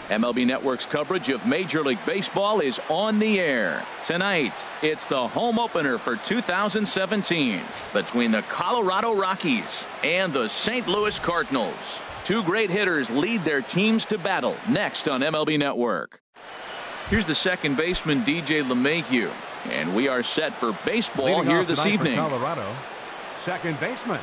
MLB Network's coverage of Major League Baseball is on the air. Tonight, it's the home opener for 2017 between the Colorado Rockies and the St. Louis Cardinals. Two great hitters lead their teams to battle next on MLB Network. Here's the second baseman, DJ LeMahieu, and we are set for baseball here this evening. Colorado, second baseman.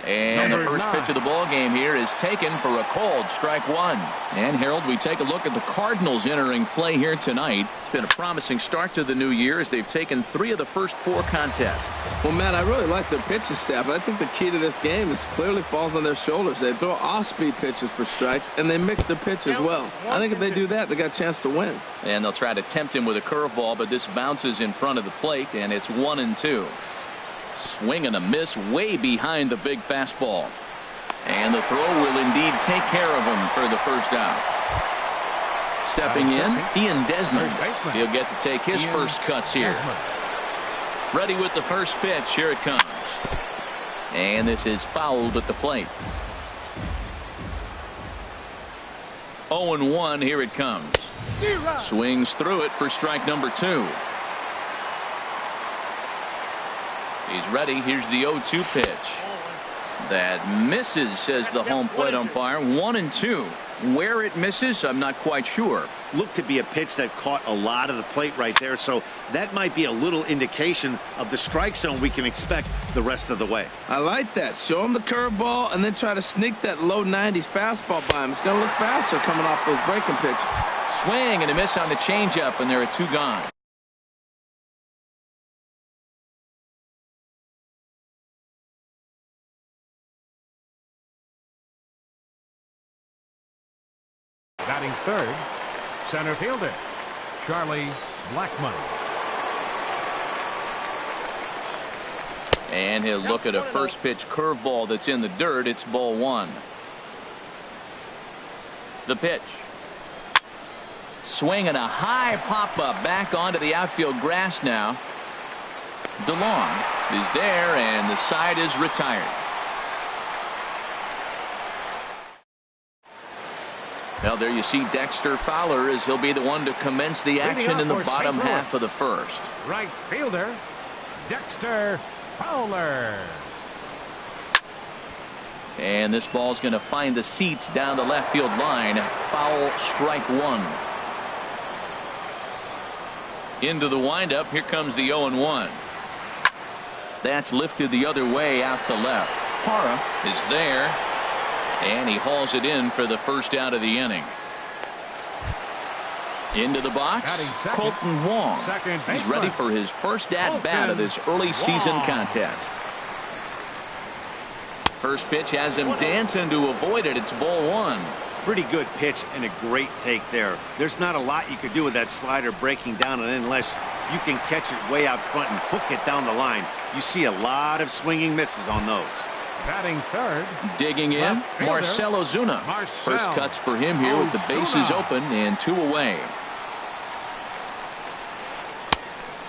And the first pitch of the ball game here is taken for a called strike one. And Harold, we take a look at the Cardinals entering play here tonight. It's been a promising start to the new year as they've taken 3 of the first 4 contests. Well, Matt, I really like their pitching staff, but I think the key to this game is clearly falls on their shoulders. They throw off-speed pitches for strikes, and they mix their pitch as well. I think if they do that, they got a chance to win. And they'll try to tempt him with a curveball, but this bounces in front of the plate, and it's 1-2. Swing and a miss way behind the big fastball. And the throw will indeed take care of him for the first out. Stepping in, Ian Desmond. He'll get to take his first cuts here. Ready with the first pitch. Here it comes. And this is fouled at the plate. 0-1. Here it comes. Swings through it for strike number 2. He's ready. Here's the 0-2 pitch. That misses, says the home plate umpire. 1-2. Where it misses, I'm not quite sure. Looked to be a pitch that caught a lot of the plate right there, so that might be a little indication of the strike zone we can expect the rest of the way. I like that. Show him the curveball and then try to sneak that low 90s fastball by him. It's going to look faster coming off those breaking pitches. Swing and a miss on the changeup, and there are 2 gone. Batting third, center fielder, Charlie Blackmon. And he'll look at a first pitch curveball that's in the dirt. It's ball 1. The pitch. Swing and a high pop-up back onto the outfield grass now. DeLong is there, and the side is retired. Well, there you see Dexter Fowler as he'll be the one to commence the action in the bottom half of the first. Right fielder, Dexter Fowler. And this ball's going to find the seats down the left field line. Foul, strike 1. Into the windup. Here comes the 0-1. That's lifted the other way out to left. Parra is there. And he hauls it in for the first out of the inning. Into the box, Colton Wong. He's ready for his first at-bat of this early season contest. First pitch has him dancing to avoid it. It's ball 1. Pretty good pitch and a great take there. There's not a lot you could do with that slider breaking down, and unless you can catch it way out front and hook it down the line, you see a lot of swinging misses on those. Batting third. Digging in, Marcell Ozuna. First cuts for him here with the bases open and 2 away.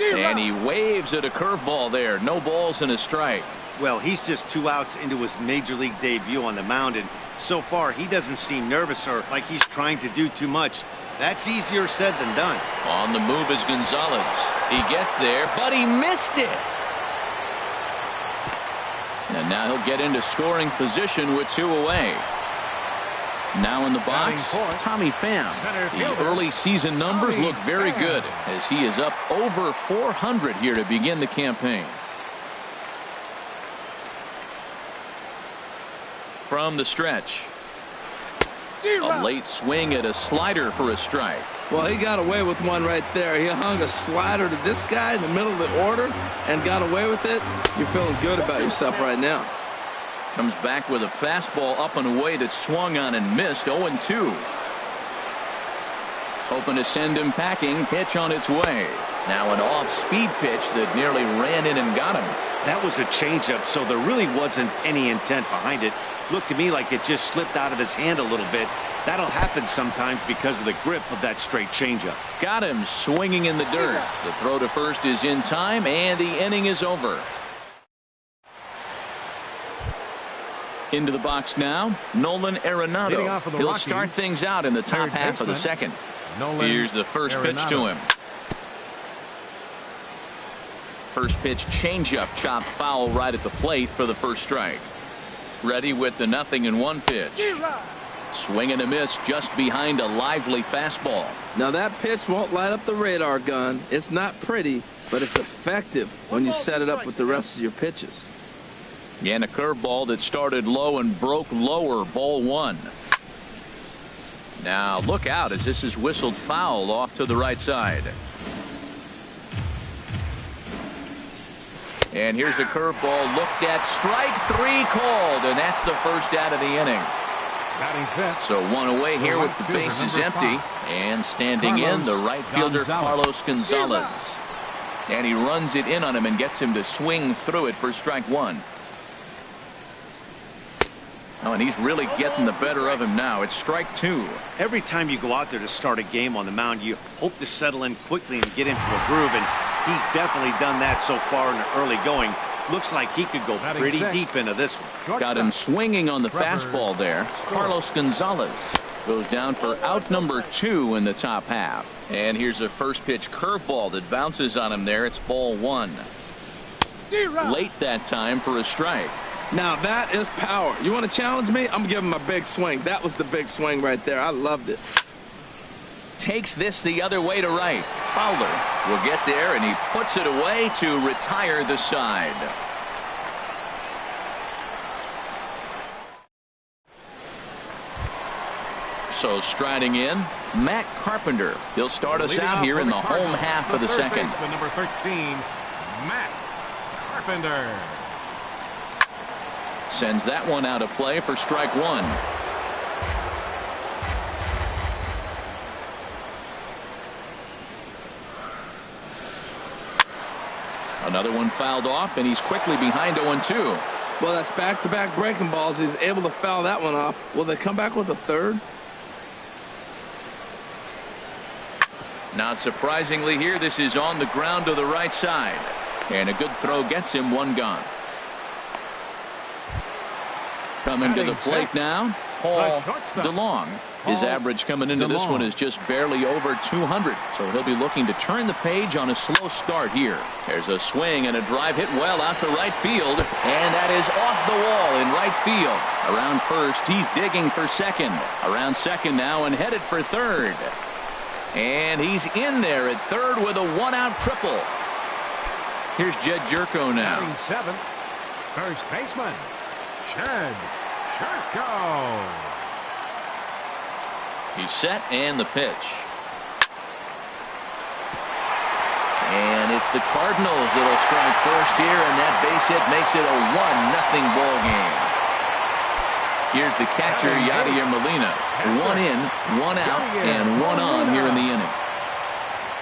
And he waves at a curveball there. No balls and a strike. Well, he's just 2 outs into his major league debut on the mound, and so far he doesn't seem nervous or like he's trying to do too much. That's easier said than done. On the move is Gonzalez. He gets there, but he missed it. And now he'll get into scoring position with 2 away. Now in the box, Tommy Pham. The early season numbers look very good as he is up over 400 here to begin the campaign. From the stretch. A late swing at a slider for a strike. Well, he got away with one right there. He hung a slider to this guy in the middle of the order and got away with it. You're feeling good about yourself right now. Comes back with a fastball up and away that swung on and missed. 0-2. Hoping to send him packing. Pitch on its way. Now an off-speed pitch that nearly ran in and got him. That was a changeup, so there really wasn't any intent behind it. Looked to me like it just slipped out of his hand a little bit. That'll happen sometimes because of the grip of that straight changeup. Got him swinging in the dirt. The throw to first is in time, and the inning is over. Into the box now, Nolan Leading Arenado. off for the He'll Rockies, start things out in the top third half of the baseman, second. Nolan Here's the first pitch to Arenado. him. First pitch changeup, chopped foul right at the plate for the first strike. Ready with the 0-1 pitch. Swing and a miss just behind a lively fastball. Now that pitch won't light up the radar gun. It's not pretty, but it's effective when you set it up with the rest of your pitches. And a curveball that started low and broke lower, ball one. Now look out as this is whistled foul off to the right side. And here's a curveball looked at, strike three called, and that's the first out of the inning. Batting fifth. So one away here with the fielder, bases number empty, 5. and standing in the right fielder Carlos Gonzalez. And he runs it in on him and gets him to swing through it for strike one. Oh, and he's really getting the better of him now. It's strike two. Every time you go out there to start a game on the mound, you hope to settle in quickly and get into a groove, and he's definitely done that so far in the early going. Looks like he could go pretty deep into this one. Got him swinging on the fastball there. Carlos Gonzalez goes down for out number 2 in the top half. And here's a first pitch curveball that bounces on him there. It's ball one. Late that time for a strike. Now that is power. You want to challenge me? I'm giving him a big swing. That was the big swing right there. I loved it. Takes this the other way to right. Fowler will get there, and he puts it away to retire the side. So striding in, Matt Carpenter. He'll start us out here in the home half of the second. Number 13, Matt Carpenter. Sends that one out of play for strike one. Another one fouled off, and he's quickly behind 0-2. Well, that's back-to-back breaking balls. He's able to foul that one off. Will they come back with a third? Not surprisingly here, this is on the ground to the right side. And a good throw gets him one gone. Coming to the plate now, Paul DeLong. His average coming into this one is just barely over 200. So he'll be looking to turn the page on a slow start here. There's a swing and a drive hit well out to right field. And that is off the wall in right field. Around first, he's digging for second. Around second now and headed for third. And he's in there at third with a one-out triple. Here's Jed Jerko now. Batting seventh, first baseman, Jed Jerko. He's set, and the pitch. And it's the Cardinals that'll strike first here, and that base hit makes it a 1-0 ball game. Here's the catcher, Yadier Molina. 1 in, 1 out, and 1 on here in the inning.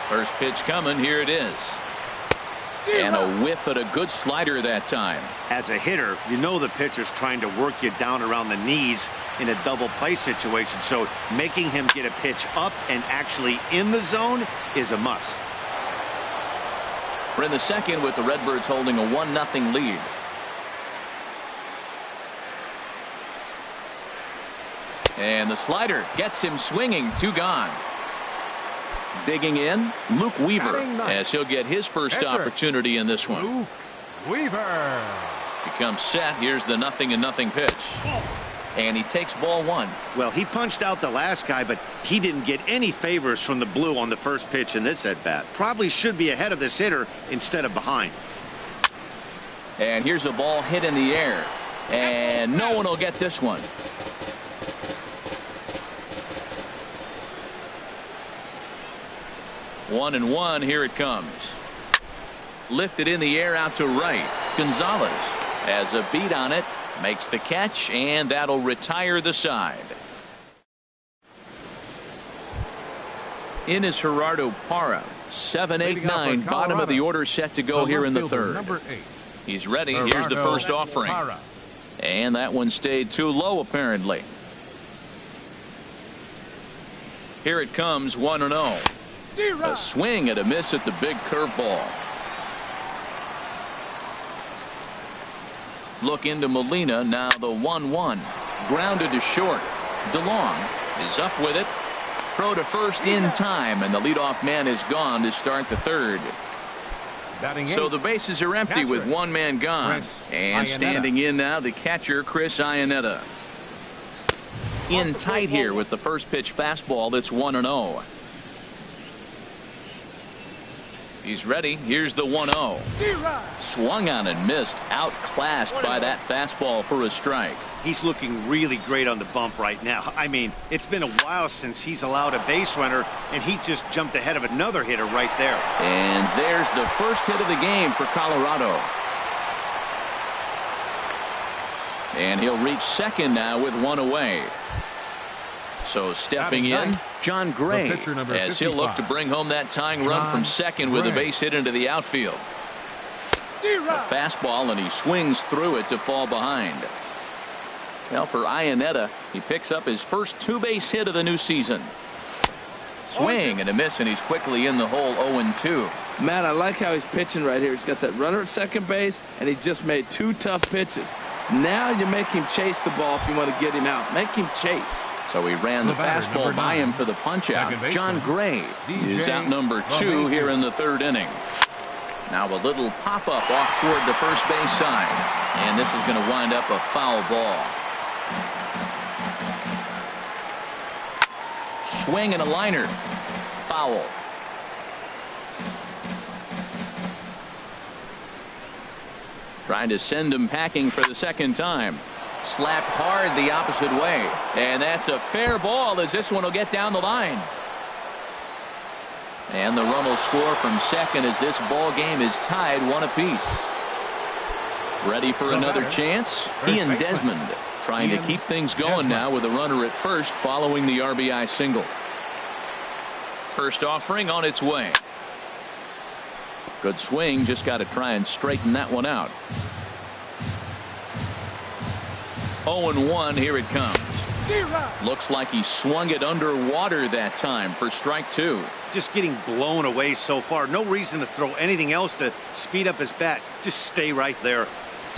First pitch coming. Here it is. And a whiff at a good slider that time. As a hitter, you know the pitcher's trying to work you down around the knees in a double play situation, so making him get a pitch up and actually in the zone is a must. We're in the second with the Redbirds holding a 1-0 lead. And the slider gets him swinging. 2 gone. Digging in, Luke Weaver, as he'll get his first opportunity in this one. Luke Weaver. Becomes set. Here's the 0-0 pitch. And he takes ball one. Well, he punched out the last guy, but he didn't get any favors from the blue on the first pitch in this at-bat. Probably should be ahead of this hitter instead of behind. And here's a ball hit in the air. And no one will get this one. One and one. Here it comes. Lifted in the air out to right. Gonzalez has a beat on it. Makes the catch, and that'll retire the side. In is Gerardo Parra. 7, 8, 9. Bottom of the order set to go here in the third. Number 8. He's ready. Here's the first offering. And that one stayed too low, apparently. Here it comes, 1-0. A swing and a miss at the big curveball. Look into Molina. Now the 1-1. Grounded to short. DeLong is up with it. Throw to first in time, and the leadoff man is gone to start the third. So the bases are empty with one man gone. And standing in now, the catcher, Chris Iannetta. In tight here with the first pitch fastball that's 1-0. He's ready. Here's the 1-0. Swung on and missed. Outclassed by that fastball for a strike. He's looking really great on the bump right now. I mean, it's been a while since he's allowed a base runner, and he just jumped ahead of another hitter right there. And there's the first hit of the game for Colorado. And he'll reach second now with one away. So stepping in, John Gray, as he'll look to bring home that tying run from second with a base hit into the outfield. A fastball, and he swings through it to fall behind. Now for Iannetta, he picks up his first two-base hit of the new season. Swing and a miss, and he's quickly in the hole 0-2. Matt, I like how he's pitching right here. He's got that runner at second base, and he just made two tough pitches. Now you make him chase the ball if you want to get him out. Make him chase. So he ran the fastball by him for the punch-out. John Gray is out number 2 here in the third inning. Now a little pop-up off toward the first base side. And this is going to wind up a foul ball. Swing and a liner. Foul. Trying to send him packing for the second time. Slapped hard the opposite way. And that's a fair ball as this one will get down the line. And the run will score from second as this ball game is tied 1 apiece. Ready for another chance? Ian Desmond trying to keep things going now with a runner at first following the RBI single. First offering on its way. Good swing, just got to try and straighten that one out. 0-1, here it comes. Looks like he swung it underwater that time for strike 2. Just getting blown away so far. No reason to throw anything else to speed up his bat. Just stay right there.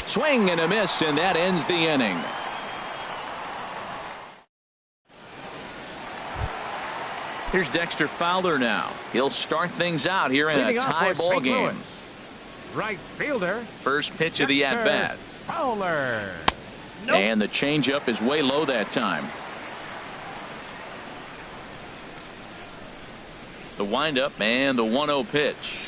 Swing and a miss, and that ends the inning. Here's Dexter Fowler now. He'll start things out here in a tie ball game. Right fielder. First pitch of the at-bat. Fowler. And the changeup is way low that time. The windup and the 1-0 pitch.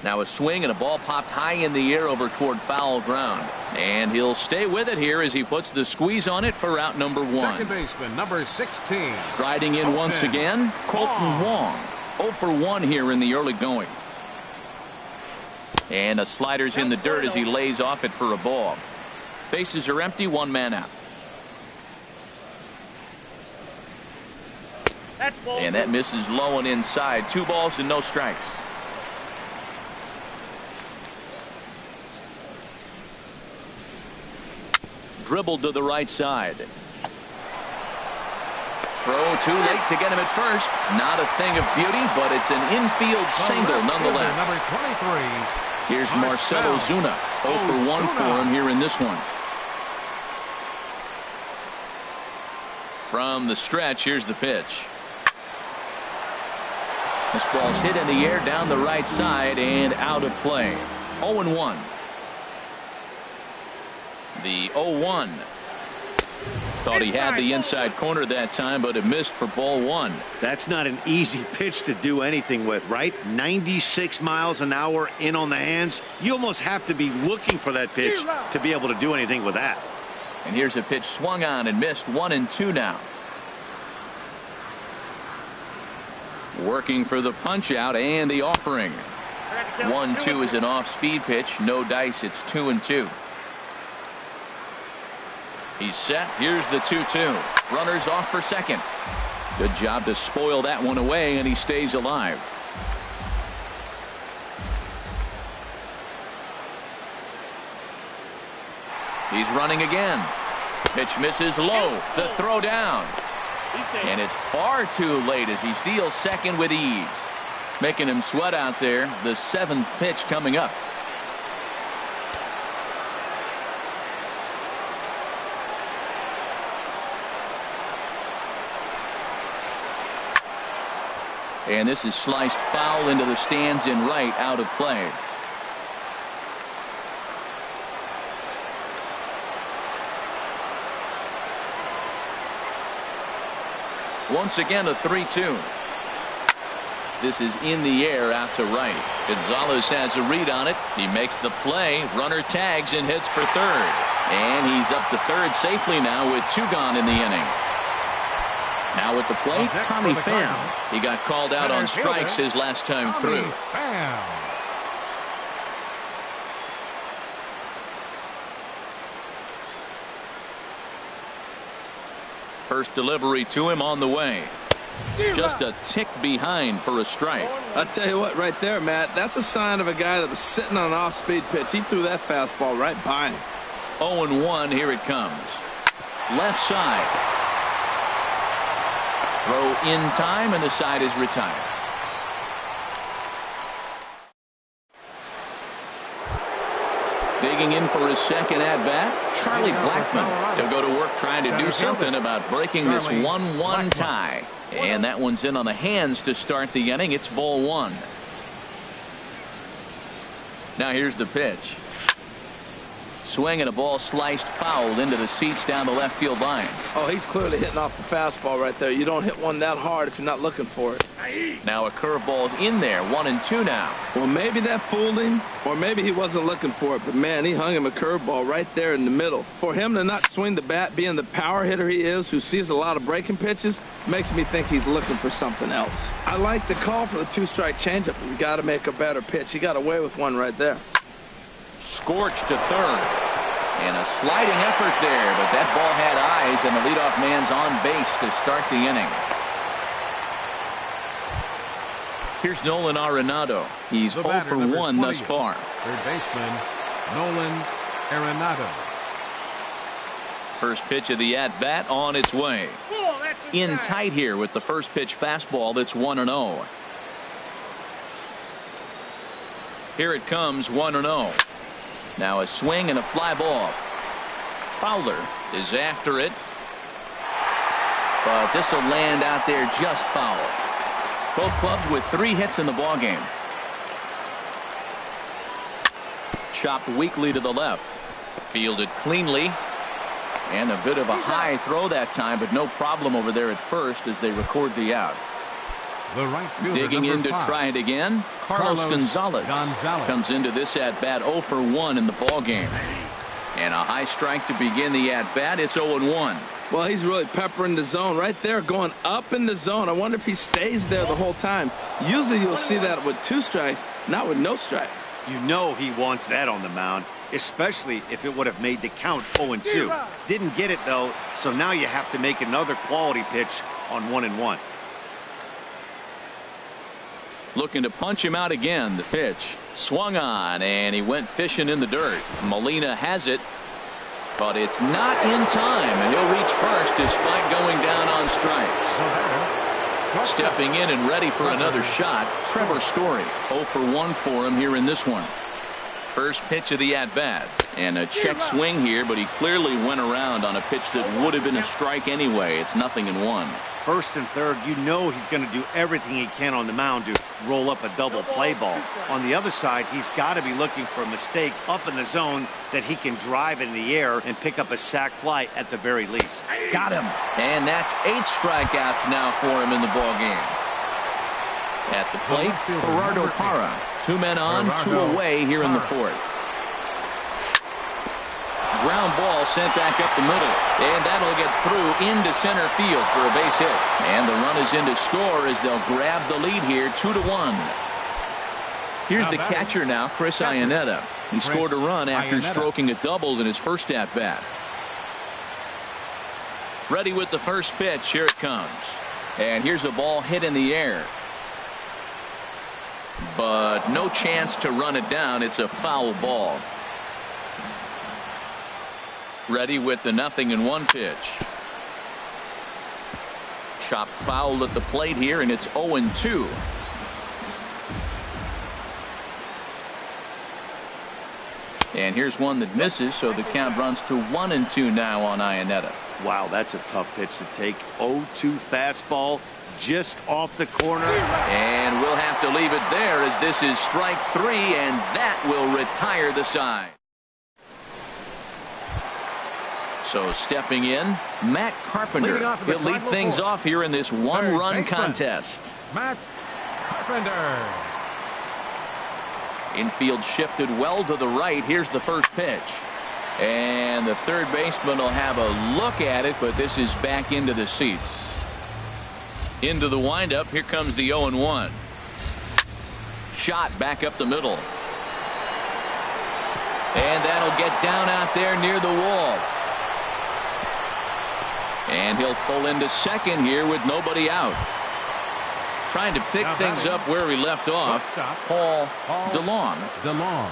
Now a swing and a ball popped high in the air over toward foul ground. And he'll stay with it here as he puts the squeeze on it for out number 1. Second baseman, number 16. Striding in once again, Colton Wong. 0 for 1 here in the early going. And a slider's in the dirt as he lays off it for a ball. Bases are empty, 1 man out. And that misses low and inside. 2 balls and no strikes. Dribbled to the right side. Throw too late to get him at first. Not a thing of beauty, but it's an infield single nonetheless. Number 23. Here's Marcelo Zuna. 0 for 1 for him here in this one. From the stretch, here's the pitch. This ball's hit in the air down the right side and out of play. 0-1. The 0-1. Thought he had the inside corner that time, but it missed for ball 1. That's not an easy pitch to do anything with, right? 96 miles an hour in on the hands. You almost have to be looking for that pitch to be able to do anything with that. And here's a pitch swung on and missed. 1-2 now. Working for the punch out and the offering. 1-2 is an off-speed pitch. No dice. It's 2-2. He's set. Here's the 2-2. Runners off for second. Good job to spoil that one away, and he stays alive. He's running again. Pitch misses low. The throw down. And it's far too late as he steals second with ease. Making him sweat out there. The 7th pitch coming up. And this is sliced foul into the stands in right, out of play. Once again, a 3-2. This is in the air out to right. Gonzalez has a read on it. He makes the play. Runner tags and hits for third. And he's up to third safely now with 2 gone in the inning. Now with the plate, Tommy Pham. He got called out on strikes his last time through. First delivery to him on the way. Just a tick behind for a strike. I'll tell you what, right there, Matt, that's a sign of a guy that was sitting on an off-speed pitch. He threw that fastball right by him. 0-1, here it comes. Left side. Throw in time, and the side is retired. Digging in for his second at-bat, Charlie Blackmon. He'll go to work trying to do something about breaking this 1-1 tie. And that one's in on the hands to start the inning. It's ball 1. Now here's the pitch. Swing and a ball sliced foul into the seats down the left field line. Oh, he's clearly hitting off the fastball right there. You don't hit one that hard if you're not looking for it. Now a curveball's in there. 1-2 now. Well, maybe that fooled him, or maybe he wasn't looking for it. But, man, he hung him a curveball right there in the middle. For him to not swing the bat, being the power hitter he is, who sees a lot of breaking pitches, makes me think he's looking for something else. I like the call for the 2-strike changeup. You got to make a better pitch. He got away with one right there. Scorched to third. And a sliding effort there, but that ball had eyes, and the leadoff man's on base to start the inning. Here's Nolan Arenado. He's 0 for 1 thus far. Third baseman, Nolan Arenado. First pitch of the at-bat on its way. In tight here with the first pitch fastball that's 1-0. Here it comes, 1-0. Now a swing and a fly ball. Fowler is after it. But this will land out there just foul. Both clubs with 3 hits in the ballgame. Chopped weakly to the left. Fielded cleanly. And a bit of a high throw that time, but no problem over there at first as they record the out. The right fielder, digging in to 5. try it again. Carlos Gonzalez comes into this at-bat 0 for 1 in the ball game. And a high strike to begin the at-bat. It's 0-1. Well, he's really peppering the zone right there, going up in the zone. I wonder if he stays there the whole time. Usually you'll see that with 2 strikes, not with no strikes. You know he wants that on the mound, especially if it would have made the count 0-2. Didn't get it, though, so now you have to make another quality pitch on 1-1. Looking to punch him out again. The pitch swung on, and he went fishing in the dirt. Molina has it, but it's not in time, and he'll reach first despite going down on strikes. Stepping in and ready for another shot, Trevor Story. 0 for 1 for him here in this one. First pitch of the at-bat, and a check swing here, but he clearly went around on a pitch that would have been a strike anyway. It's 0-1. First and third, you know he's going to do everything he can on the mound to roll up a double play ball. On the other side, he's got to be looking for a mistake up in the zone that he can drive in the air and pick up a sac fly at the very least. Got him. And that's 8 strikeouts now for him in the ball game. At the plate, Gerardo Parra. 2 men on, 2 away here in the 4th. Ground ball sent back up the middle, and that'll get through into center field for a base hit. And the run is in to score as they'll grab the lead here, 2-1. Here's the catcher now, Chris Iannetta. He scored a run after stroking a double in his first at-bat. Ready with the first pitch. Here it comes. And here's a ball hit in the air. But no chance to run it down. It's a foul ball. Ready with the 0-1 pitch. Chopped foul at the plate here, and it's 0-2. And here's one that misses, so the count runs to 1-2 now on Iannetta. Wow, that's a tough pitch to take. 0-2 fastball just off the corner. And we'll have to leave it there as this is strike 3, and that will retire the side. So stepping in, Matt Carpenter. He'll lead things off here in this one-run contest. Matt Carpenter. Infield shifted well to the right. Here's the first pitch. And the third baseman will have a look at it, but this is back into the seats. Into the windup. Here comes the 0-1. Shot back up the middle. And that'll get down out there near the wall. And he'll pull into second here with nobody out. Trying to pick things up where he left off. Paul DeLong.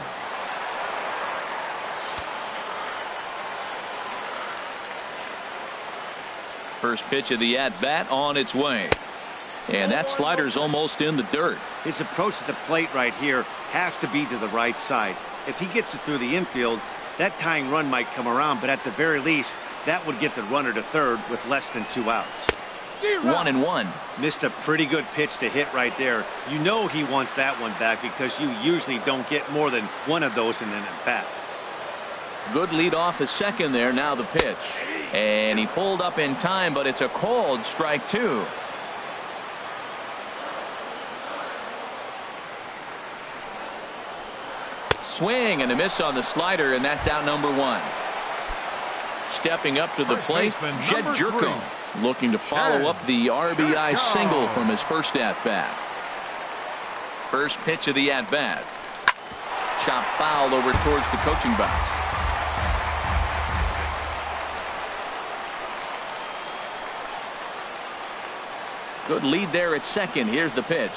First pitch of the at-bat on its way. And that slider's almost in the dirt. His approach to the plate right here has to be to the right side. If he gets it through the infield, that tying run might come around, but at the very least, that would get the runner to third with less than 2 outs. 1-1. Missed a pretty good pitch to hit right there. You know he wants that one back because you usually don't get more than one of those in an at-bat. Good lead off at second there. Now the pitch. And he pulled up in time, but it's a called strike 2. Swing and a miss on the slider, and that's out number 1. Stepping up to the plate, Jed Jerko, looking to follow up the RBI single from his first at-bat. First pitch of the at-bat. Chop fouled over towards the coaching box. Good lead there at second. Here's the pitch.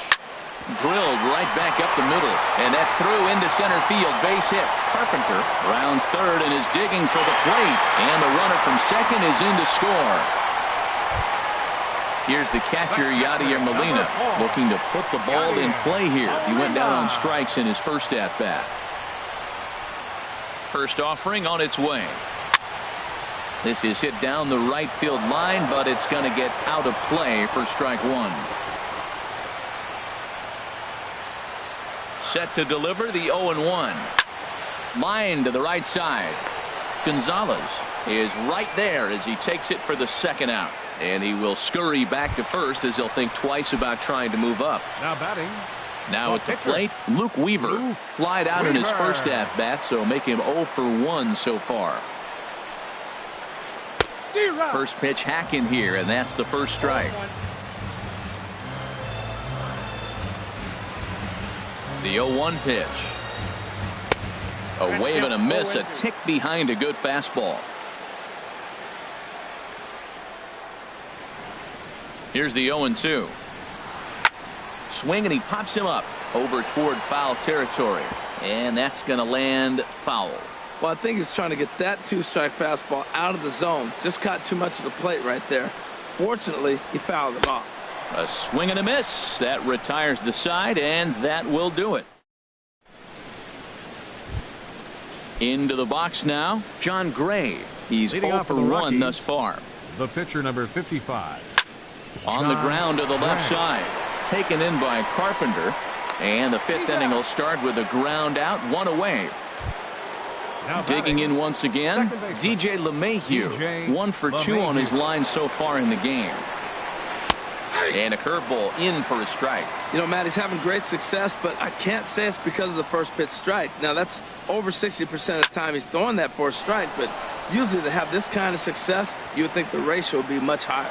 Drilled right back up the middle, and that's through into center field. Base hit. Carpenter rounds third and is digging for the plate, and the runner from second is in to score. Here's the catcher, Yadier Molina, looking to put the ball in play here. He went down on strikes in his first at-bat. First offering on its way. This is hit down the right field line, but it's going to get out of play for strike 1. Set to deliver the 0-1. Line to the right side. Gonzalez is right there as he takes it for the second out. And he will scurry back to first as he'll think twice about trying to move up. Now batting. Now at the plate, Luke Weaver. Flied out in his first at-bat, so make him 0 for 1 so far. First pitch hacking here, and that's the first strike. The 0-1 pitch. A wave and a miss, a tick behind a good fastball. Here's the 0-2. Swing, and he pops him up over toward foul territory. And that's going to land foul. Well, I think he's trying to get that 2-strike fastball out of the zone. Just caught too much of the plate right there. Fortunately, he fouled it off. A swing and a miss. That retires the side, and that will do it. Into the box now, John Gray. He's 0 for 1 thus far. The pitcher, number 55. On the ground to the left side. Taken in by Carpenter. And the fifth inning will start with a ground out, 1 away. Digging in once again, DJ LeMahieu. 1 for 2 on his line so far in the game. And a curveball in for a strike. You know, Matt, he's having great success, but I can't say it's because of the first pitch strike. Now, that's over 60% of the time he's throwing that for a strike, but usually to have this kind of success, you would think the ratio would be much higher.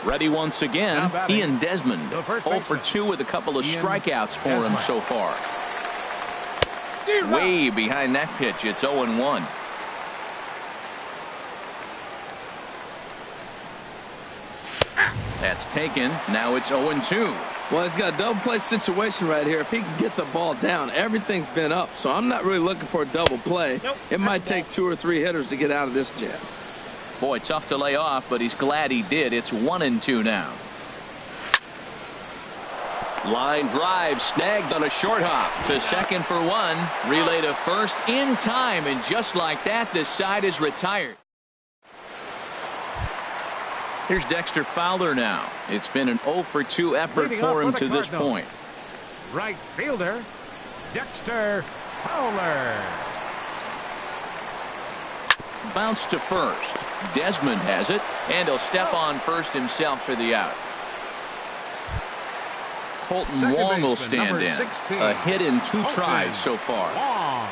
Ready once again, Ian Desmond. 0 for 2 with a couple of strikeouts for him so far. Way behind that pitch, it's 0-1. That's taken. Now it's 0-2. Well, he's got a double play situation right here. If he can get the ball down, everything's been up. So I'm not really looking for a double play. It might take 2 or 3 hitters to get out of this jam. Boy, tough to lay off, but he's glad he did. It's 1-2 now. Line drive snagged on a short hop to second for one. Relay to first in time, and just like that, this side is retired. Here's Dexter Fowler now. It's been an 0 for 2 effort for him to this point. Right fielder, Dexter Fowler. Bounce to first. Desmond has it, and he'll step on first himself for the out. Colton Second Wong will baseman, stand in. 16. A hit in 2 Colton tries so far. Wong.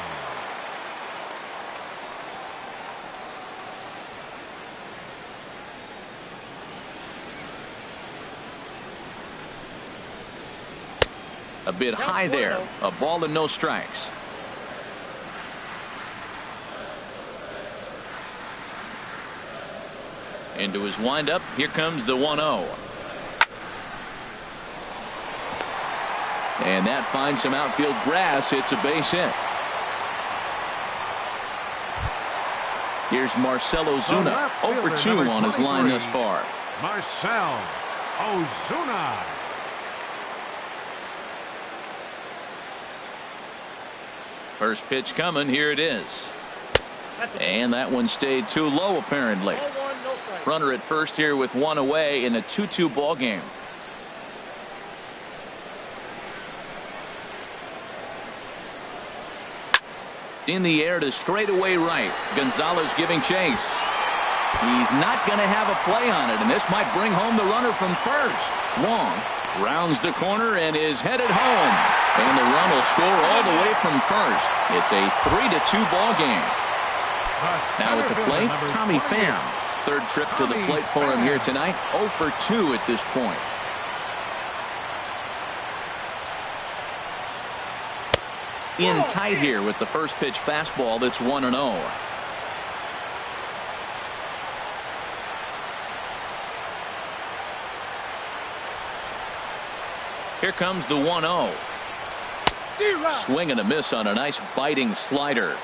A bit high there. A ball and no strikes. Into his windup. Here comes the 1-0. And that finds some outfield grass. It's a base hit. Here's Marcell Ozuna. 0 for 2 on his line thus far. Marcell Ozuna. First pitch coming. Here it is. And that one stayed too low, apparently. Runner at first here with 1 away in a 2-2 ball game. In the air to straightaway right. Gonzalez giving chase. He's not going to have a play on it, and this might bring home the runner from first. Wong rounds the corner and is headed home. And the run will score all the way from first. It's a 3-2 ball game. Now at the plate, Tommy Pham. Third trip to the plate for him here tonight. 0 for 2 at this point. In tight here with the first pitch fastball that's 1-0. Here comes the 1-0. Swing and a miss on a nice biting slider.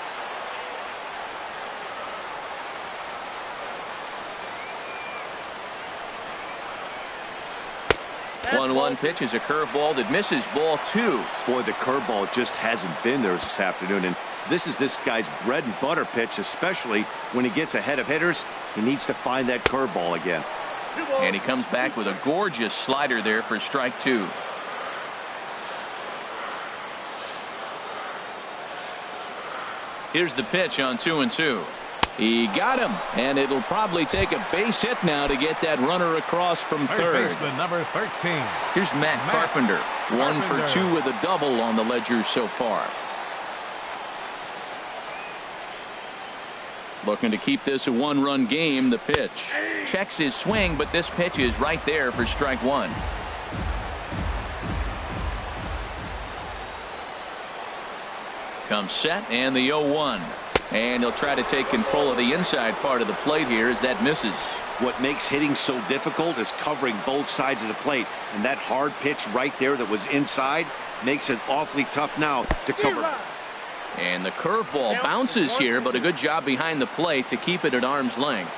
1-1 pitch is a curveball that misses, ball 2. Boy, the curveball just hasn't been there this afternoon, and this is this guy's bread and butter pitch, especially when he gets ahead of hitters. He needs to find that curveball again. And he comes back with a gorgeous slider there for strike 2. Here's the pitch on 2-2. He got him, and it'll probably take a base hit now to get that runner across from third. Baseman number 13. Here's Matt Carpenter. 1 for 2 with a double on the ledger so far. Looking to keep this a 1-run game. The pitch checks his swing, but this pitch is right there for strike 1. Comes set, and the 0-1. And he'll try to take control of the inside part of the plate here as that misses. What makes hitting so difficult is covering both sides of the plate, and that hard pitch right there that was inside makes it awfully tough now to cover. And the curveball bounces here, but a good job behind the plate to keep it at arm's length.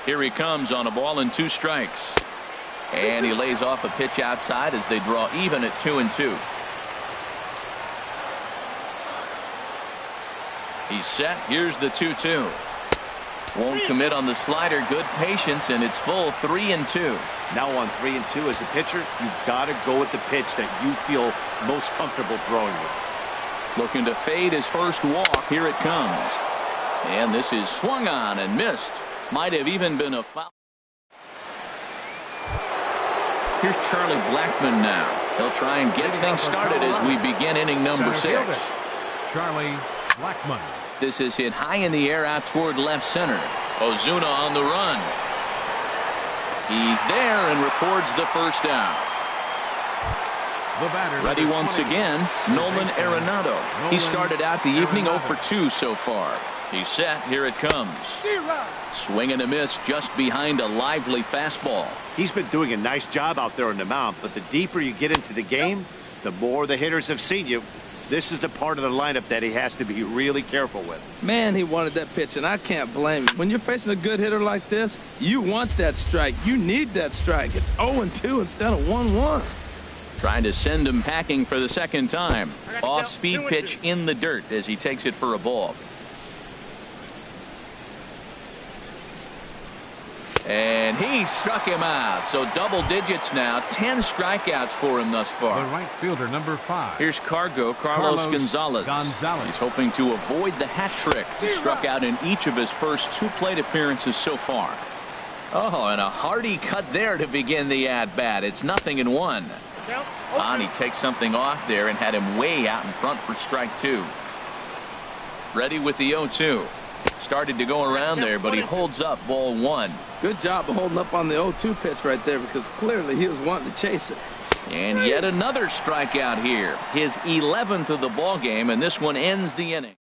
Here he comes on a ball and 2 strikes. And he lays off a pitch outside as they draw even at 2-2. He's set. Here's the 2-2. Won't commit on the slider. Good patience, and it's full 3-2. Now on 3-2 as a pitcher, you've got to go with the pitch that you feel most comfortable throwing with. Looking to fade his first walk. Here it comes. And this is swung on and missed. Might have even been a foul. Here's Charlie Blackmon now. He'll try and get things started as we begin inning number 6. Charlie Blackmon. This is hit high in the air out toward left center. Ozuna on the run. He's there and records the first down. The batter, Ready once again, Nolan Arenado. He started out the evening 0 for 2 so far. He's set. Here it comes. Swing and a miss just behind a lively fastball. He's been doing a nice job out there on the mound, but the deeper you get into the game, the more the hitters have seen you. This is the part of the lineup that he has to be really careful with. Man, he wanted that pitch, and I can't blame him. When you're facing a good hitter like this, you want that strike. You need that strike. It's 0-2 instead of 1-1. Trying to send him packing for the second time. Off-speed pitch in the dirt as he takes it for a ball. And he struck him out. So double digits now. 10 strikeouts for him thus The far. right fielder, number 5. Here's Carlos Gonzalez. He's hoping to avoid the hat trick. He struck out in each of his first 2 plate appearances so far. Oh, and a hearty cut there to begin the at-bat. It's 0-1. He takes something off there and had him way out in front for strike 2. Ready with the 0-2. Started to go around there, but he holds up ball 1. Good job of holding up on the 0-2 pitch right there, because clearly he was wanting to chase it. And yet another strikeout here. His 11th of the ball game, and this one ends the inning.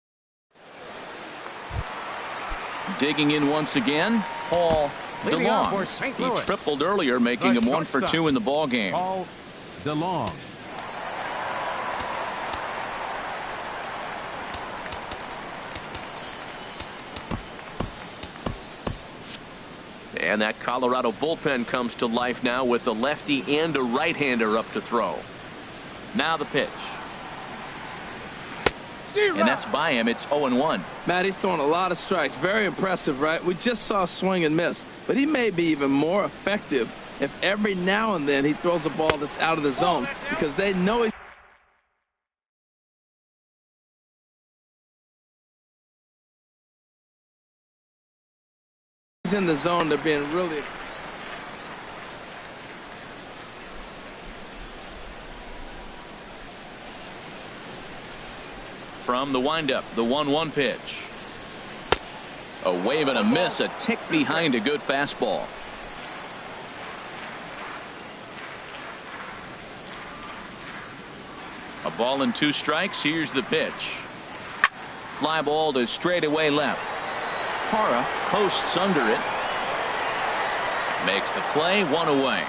Digging in once again, Paul Leading off DeLong. for St. He Louis. tripled earlier, making The him 1 for 2 in the ball game. Paul DeLong. And that Colorado bullpen comes to life now with a lefty and a right-hander up to throw. Now the pitch. And that's by him. It's 0-1. Matt, he's throwing a lot of strikes. Very impressive, right? We just saw a swing and miss. But he may be even more effective if every now and then he throws a ball that's out of the zone, because they know he's in the zone. They're being really... From the windup, the 1-1 pitch. A wave and a miss, a tick behind a good fastball. A ball and 2 strikes. Here's the pitch. Fly ball to straightaway left. Parra posts under it. Makes the play, 1 away.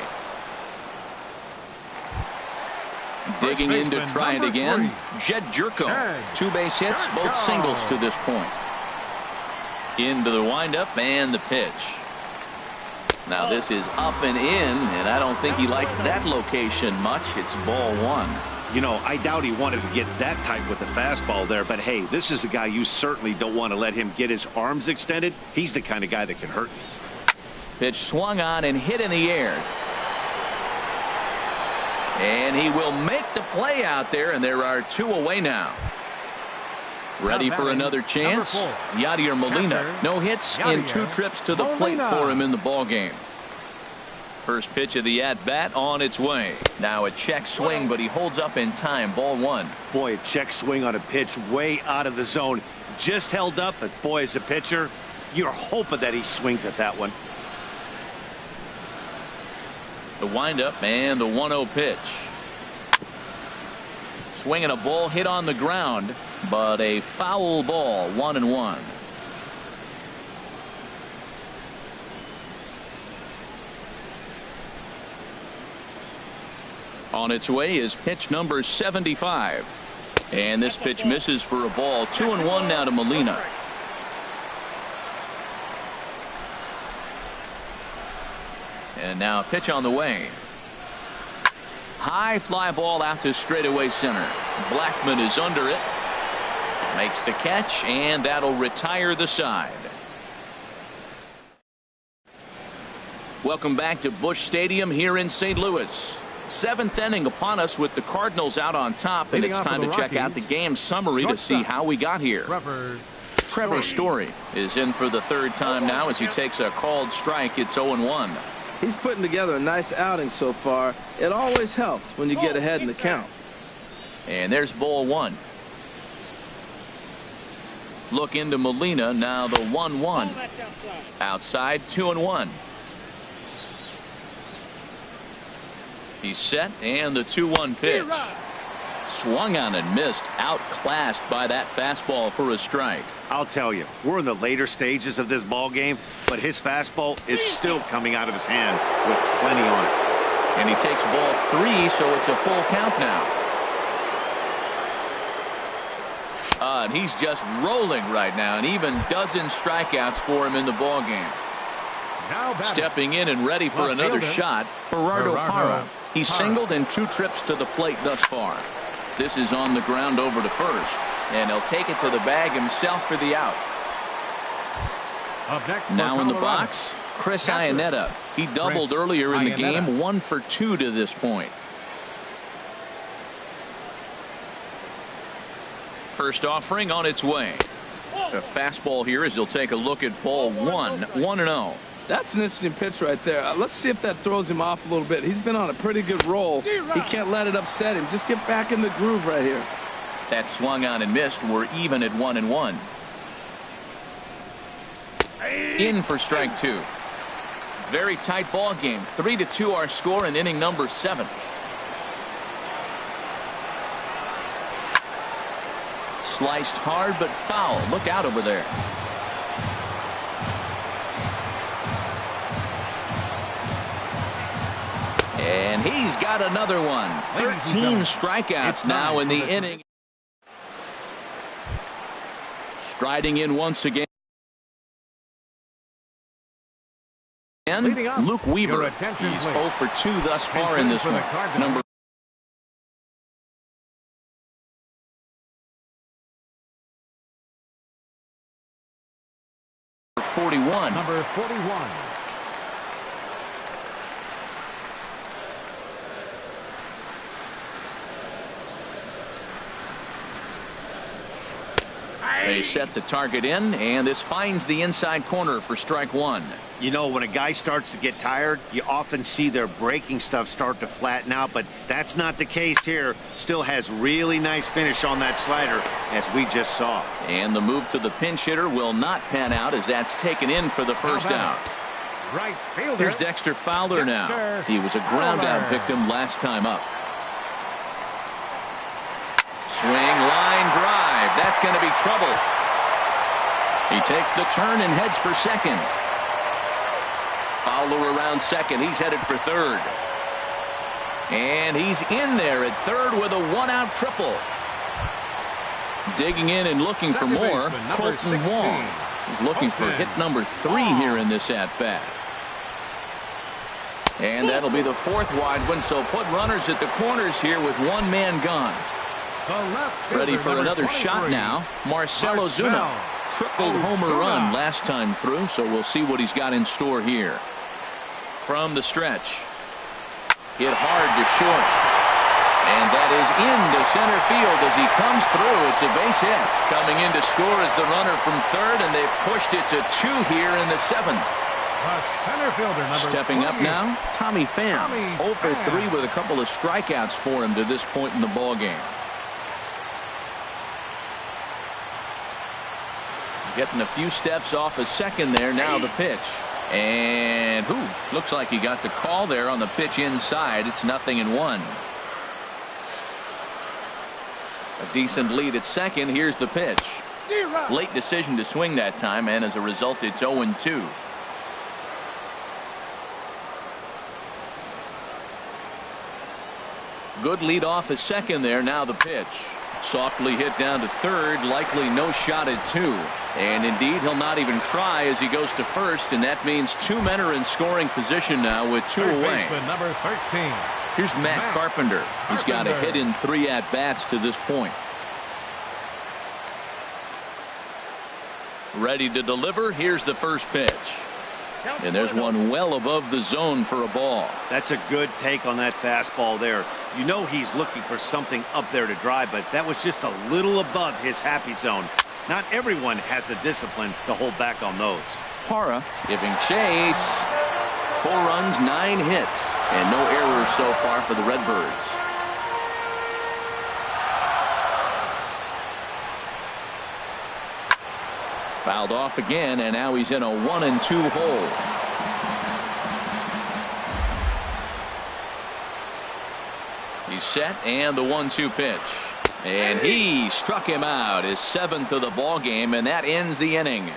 Digging in to try it again. Jed Jerko. 2 base hits, both singles to this point. Into the windup and the pitch. Now this is up and in, and I don't think he likes that location much. It's ball 1. You know, I doubt he wanted to get that tight with the fastball there, but hey, this is a guy you certainly don't want to let him get his arms extended. He's the kind of guy that can hurt you. Pitch swung on and hit in the air. And he will make the play out there, and there are 2 away now. Ready for another chance. Yadier Molina. No hits in 2 trips to the plate for him in the ball game. First pitch of the at-bat on its way. Now a check swing, but he holds up in time. Ball 1. Boy, a check swing on a pitch way out of the zone. Just held up, but boy, as a pitcher, you're hoping that he swings at that one. The windup and the 1-0 pitch. Swinging a ball hit on the ground, but a foul ball. 1-1. On its way is pitch number 75. And this pitch misses for a ball. 2-1 now to Molina. And now a pitch on the way. High fly ball out to straightaway center. Blackman is under it. Makes the catch, and that'll retire the side. Welcome back to Busch Stadium here in St. Louis. 7th inning upon us with the Cardinals out on top, and it's time to check out the game summary to see how we got here. Trevor Story is in for the 3rd time now as he takes a called strike. It's 0-1. He's putting together a nice outing so far. It always helps when you get ahead in the count. And there's ball 1. Look into Molina. Now the 1-1. Outside, 2-1. He's set, and the 2-1 pitch. Swung on and missed. Outclassed by that fastball for a strike. I'll tell you, we're in the later stages of this ball game, but his fastball is still coming out of his hand with plenty on it. And he takes ball 3, so it's a full count now. And he's just rolling right now, and even dozen strikeouts for him in the ball game. Stepping in and ready for another shot, Gerardo Parra. He's singled in 2 trips to the plate thus far. This is on the ground over to first, and he'll take it to the bag himself for the out. Now in the box, Chris Iannetta. He doubled earlier in the game, 1 for 2 to this point. First offering on its way. A fastball here as he'll take a look at ball 1, 1-0. That's an interesting pitch right there. Let's see if that throws him off a little bit. He's been on a pretty good roll. He can't let it upset him. Just get back in the groove right here. That swung on and missed. We're even at 1-1. In for strike 2. Very tight ball game. 3-2 our score in inning number 7. Sliced hard but foul. Look out over there. And he's got another one. 13 strikeouts now in the inning. Striding in once again. And Luke Weaver. He's 0 for 2 thus far in this one. Number 41. Number 41. They set the target in, and this finds the inside corner for strike 1. You know, when a guy starts to get tired, you often see their breaking stuff start to flatten out, but that's not the case here. Still has really nice finish on that slider, as we just saw. And the move to the pinch hitter will not pan out as that's taken in for the first out. Right fielder. Here's Dexter Fowler now. He was a ground out victim last time up. Swing, line drive. That's going to be trouble. He takes the turn and heads for second. Fowler around second. He's headed for third. And he's in there at third with a 1-out triple. Digging in and looking for more, Colton Wong. He's looking for hit number 3 here in this at-bat. And that'll be the 4th wide one, so put runners at the corners here with 1 man gone. Ready for another shot now. Marcell Ozuna. Tripled homer run last time through, so we'll see what he's got in store here. From the stretch. Hit hard to short. And that is into center field as he comes through. It's a base hit. Coming in to score is the runner from third, and they've pushed it to 2 here in the 7th. Center fielder number Stepping up 20. now, Tommy Pham. 0 for 3 with a couple of strikeouts for him to this point in the ball game. Getting a few steps off a second there. Now the pitch. And looks like he got the call there on the pitch inside. It's 0-1. A decent lead at second. Here's the pitch. Late decision to swing that time, and as a result, it's 0-2. Good lead off a second there. Now the pitch. Softly hit down to third. Likely no shot at 2. And indeed, he'll not even try as he goes to first, and that means 2 men are in scoring position now with 2 away. Number 13. Here's Matt Carpenter. He's got a hit in 3 at-bats to this point. Ready to deliver. Here's the first pitch. And there's one well above the zone for a ball. That's a good take on that fastball there. You know he's looking for something up there to drive, but that was just a little above his happy zone. Not everyone has the discipline to hold back on those. Parra giving chase. 4 runs, 9 hits, and no errors so far for the Redbirds. Fouled off again, and now he's in a 1-2 hole. He's set, and the 1-2 pitch. And he struck him out, his 7th of the ball game, and that ends the inning.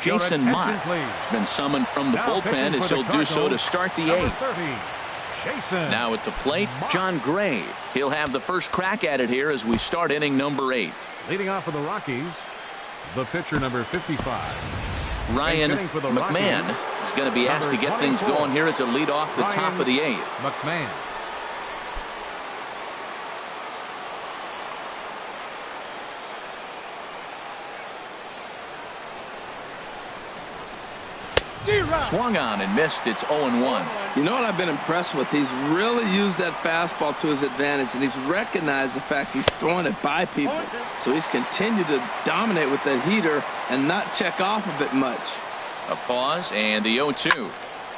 Jason Mott has been summoned from the bullpen as he'll do so to start the 8th. Jason. Now at the plate, John Gray. He'll have the first crack at it here as we start inning number 8. Leading off for the Rockies, the pitcher number 55. Ryan for the McMahon Rockies, is going to be asked to get things going here as a lead off the top of the 8th. McMahon. Swung on and missed. It's 0-1. You know what I've been impressed with? He's really used that fastball to his advantage, and he's recognized the fact he's throwing it by people. So he's continued to dominate with that heater and not check off of it much. A pause and the 0-2.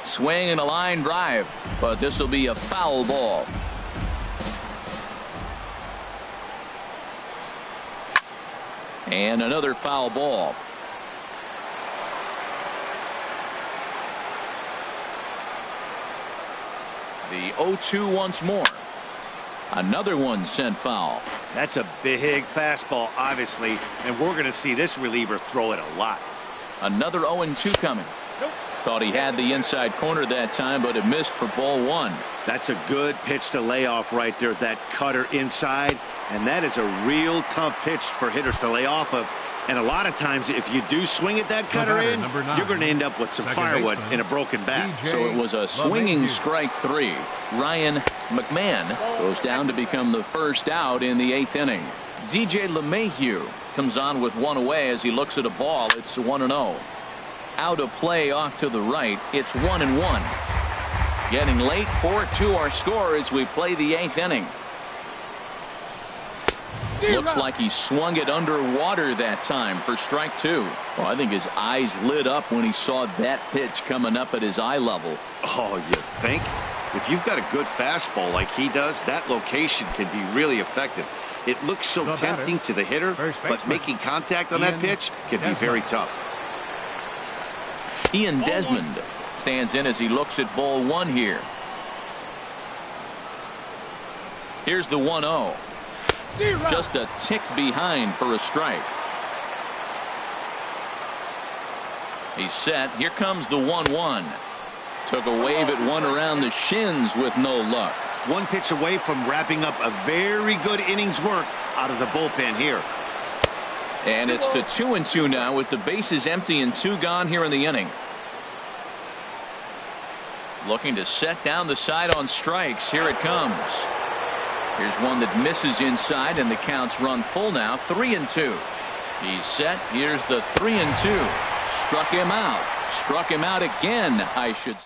Swing and a line drive, but this will be a foul ball. And another foul ball. The 0-2 once more. Another one sent foul. That's a big fastball, obviously, and we're going to see this reliever throw it a lot. Another 0-2 coming. Thought he had the inside corner that time, but it missed for ball 1. That's a good pitch to lay off right there, that cutter inside, and that is a real tough pitch for hitters to lay off of. And a lot of times, if you do swing at that cutter in, you're going to end up with some firewood in a broken bat. So it was a swinging strike 3. Ryan McMahon goes down to become the first out in the 8th inning. DJ LeMahieu comes on with one away as he looks at a ball. It's 1-0. Out of play off to the right. It's 1-1. Getting late, 4-2 our score as we play the 8th inning. Looks like he swung it underwater that time for strike 2. Well, I think his eyes lit up when he saw that pitch coming up at his eye level. Oh, you think? If you've got a good fastball like he does, that location can be really effective. It looks so tempting to the hitter, but making contact on that pitch can be very tough. Ian Desmond stands in as he looks at ball 1 here. Here's the 1-0. Just a tick behind for a strike. He's set. Here comes the 1-1. Took a wave at one around the shins with no luck. One pitch away from wrapping up a very good innings work out of the bullpen here. And it's to 2-2 now with the bases empty and 2 gone here in the inning. Looking to set down the side on strikes. Here it comes. Here's one that misses inside, and the counts run full now. 3-2. He's set. Here's the 3-2. Struck him out. Struck him out again, I should say.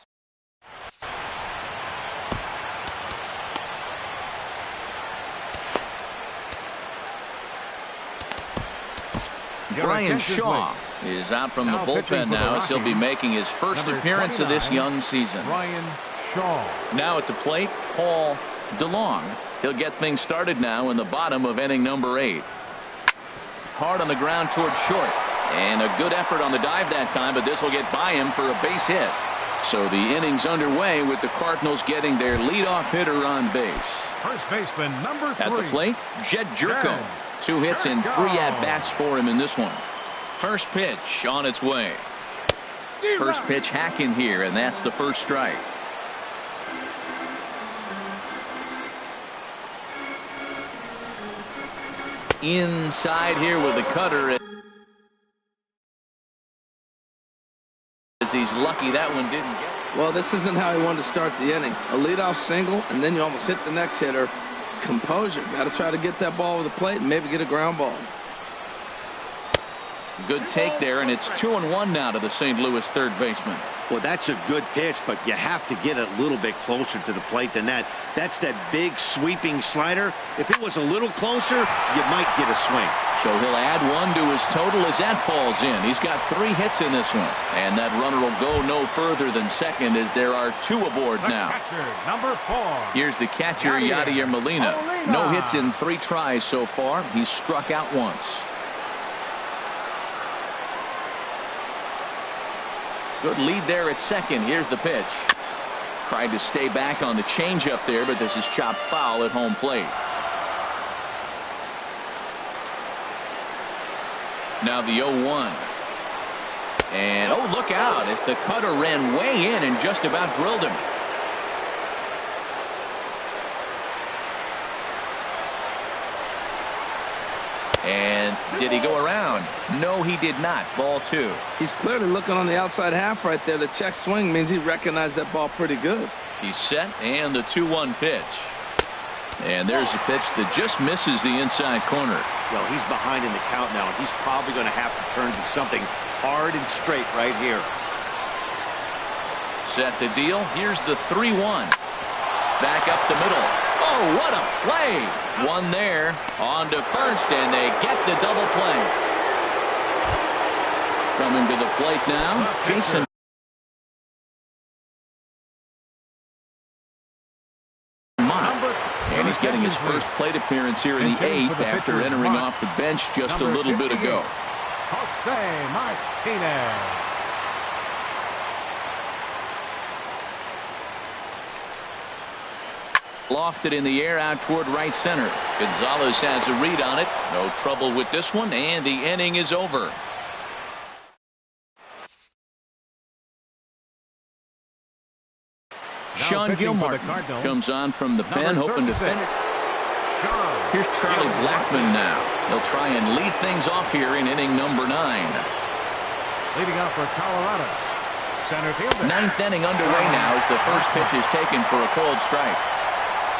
Brian Shaw is out from the bullpen now as he'll be making his first appearance of this young season. Brian Shaw. Now at the plate, Paul DeLong. He'll get things started now in the bottom of inning number 8. Hard on the ground towards short. And a good effort on the dive that time, but this will get by him for a base hit. So the inning's underway with the Cardinals getting their leadoff hitter on base. First baseman number 3. At the plate, Jed Jerko. 2 hits and 3 at-bats for him in this one. First pitch on its way. First pitch hacking here, and that's the first strike. Inside here with the cutter. As he's lucky that one didn't get it. Well, this isn't how he wanted to start the inning. A leadoff single, and then you almost hit the next hitter. Composure. Got to try to get that ball over the plate and maybe get a ground ball. Good take there, and it's 2-1 now to the St. Louis third baseman. Well, that's a good pitch, but you have to get a little bit closer to the plate than that. That's that big sweeping slider. If it was a little closer, you might get a swing. So he'll add 1 to his total as that falls in. He's got 3 hits in this one. And that runner will go no further than second as there are 2 aboard now. Catcher, number 4. Here's the catcher, Yadier Molina. No hits in 3 tries so far. He's struck out once. Good lead there at second. Here's the pitch. Tried to stay back on the changeup there, but this is chopped foul at home plate. Now the 0-1. And, oh, look out as the cutter ran way in and just about drilled him. And did he go around? No, he did not. Ball 2. He's clearly looking on the outside half right there. The check swing means he recognized that ball pretty good. He's set, and the 2-1 pitch. And there's a pitch that just misses the inside corner. Well, he's behind in the count now. He's probably going to have to turn to something hard and straight right here. Set to deal. Here's the 3-1. Back up the middle. Oh, what a play. One there. On to first, and they get the double play. Coming to the plate now, Jason. And he's getting his first plate appearance here in the 8th after entering off the bench just a little bit ago. Jose Martinez. Lofted in the air out toward right center. Gonzalez has a read on it. No trouble with this one, and the inning is over. Sean Gilmartin comes on from the pen, hoping to finish. Here's Charlie Blackmon now. He'll try and lead things off here in inning number 9. Leading off for Colorado, center fielder. 9th inning underway now as the first pitch is taken for a cold strike.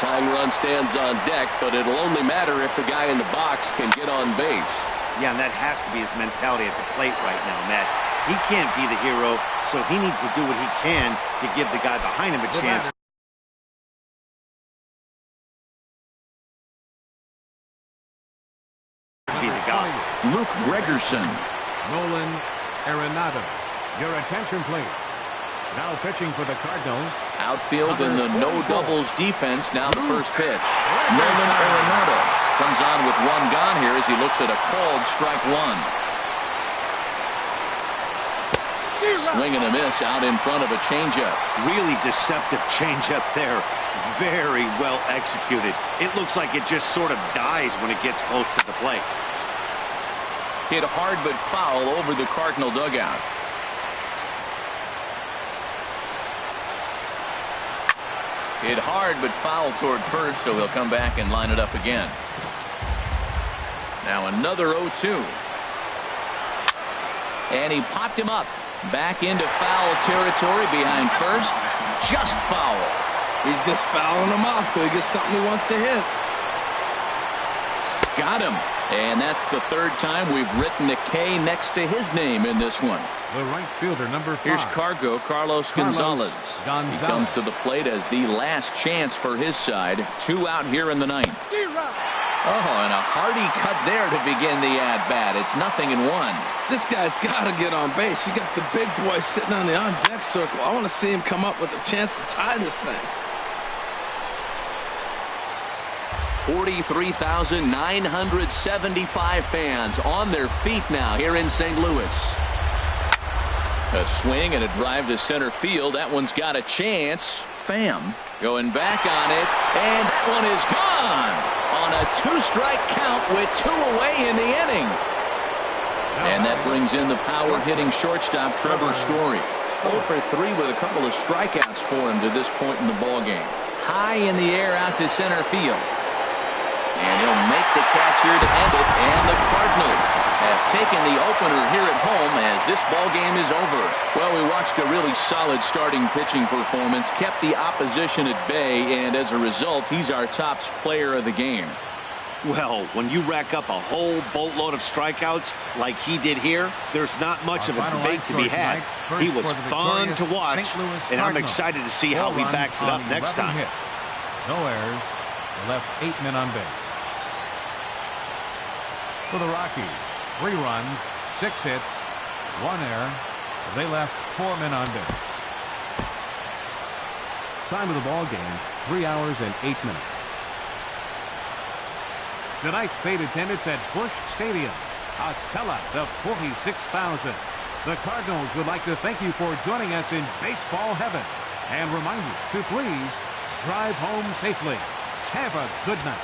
Tying run stands on deck, but it'll only matter if the guy in the box can get on base. Yeah, and that has to be his mentality at the plate right now, Matt. He can't be the hero, so he needs to do what he can to give the guy behind him a chance. To be the guy. Luke Gregerson. Nolan Arenado. Your attention, please. Now pitching for the Cardinals. Outfield in the no doubles defense. Now the first pitch. Nolan Arenado comes on with one gone here as he looks at a called strike 1. Swing and a miss out in front of a changeup. Really deceptive changeup there. Very well executed. It looks like it just sort of dies when it gets close to the plate. Hit hard but foul over the Cardinal dugout. Hit hard but foul toward first, so he'll come back and line it up again. Now another 0-2. And he popped him up. Back into foul territory behind first. Just foul. He's just fouling him off till he gets something he wants to hit. Got him. And that's the 3rd time we've written a K next to his name in this one. The right fielder, number 5. Here's Carlos Gonzalez. He comes to the plate as the last chance for his side. 2 out here in the 9th. Oh, and a hearty cut there to begin the at-bat. It's 0-1. This guy's got to get on base. You got the big boy sitting on the on-deck circle. I want to see him come up with a chance to tie this thing. 43,975 fans on their feet now here in St. Louis. A swing and a drive to center field. That one's got a chance. Pham going back on it, and that one is gone on a 2-strike count with 2 away in the inning. And that brings in the power-hitting shortstop Trevor Story. 0 for 3 with a couple of strikeouts for him to this point in the ballgame. High in the air out to center field. And he'll make the catch here to end it. And the Cardinals have taken the opener here at home as this ball game is over. Well, we watched a really solid starting pitching performance, kept the opposition at bay, and as a result, he's our top player of the game. Well, when you rack up a whole boatload of strikeouts like he did here, there's not much of a debate to be had. He was fun to watch, and I'm excited to see how he backs it up next time. No errors. Left 8 men on base. For the Rockies, 3 runs, 6 hits, 1 error. They left 4 men on base. Time of the ball game, 3 hours and 8 minutes. Tonight's paid attendance at Busch Stadium, a sellout of 46,000. The Cardinals would like to thank you for joining us in baseball heaven and remind you to please drive home safely. Have a good night.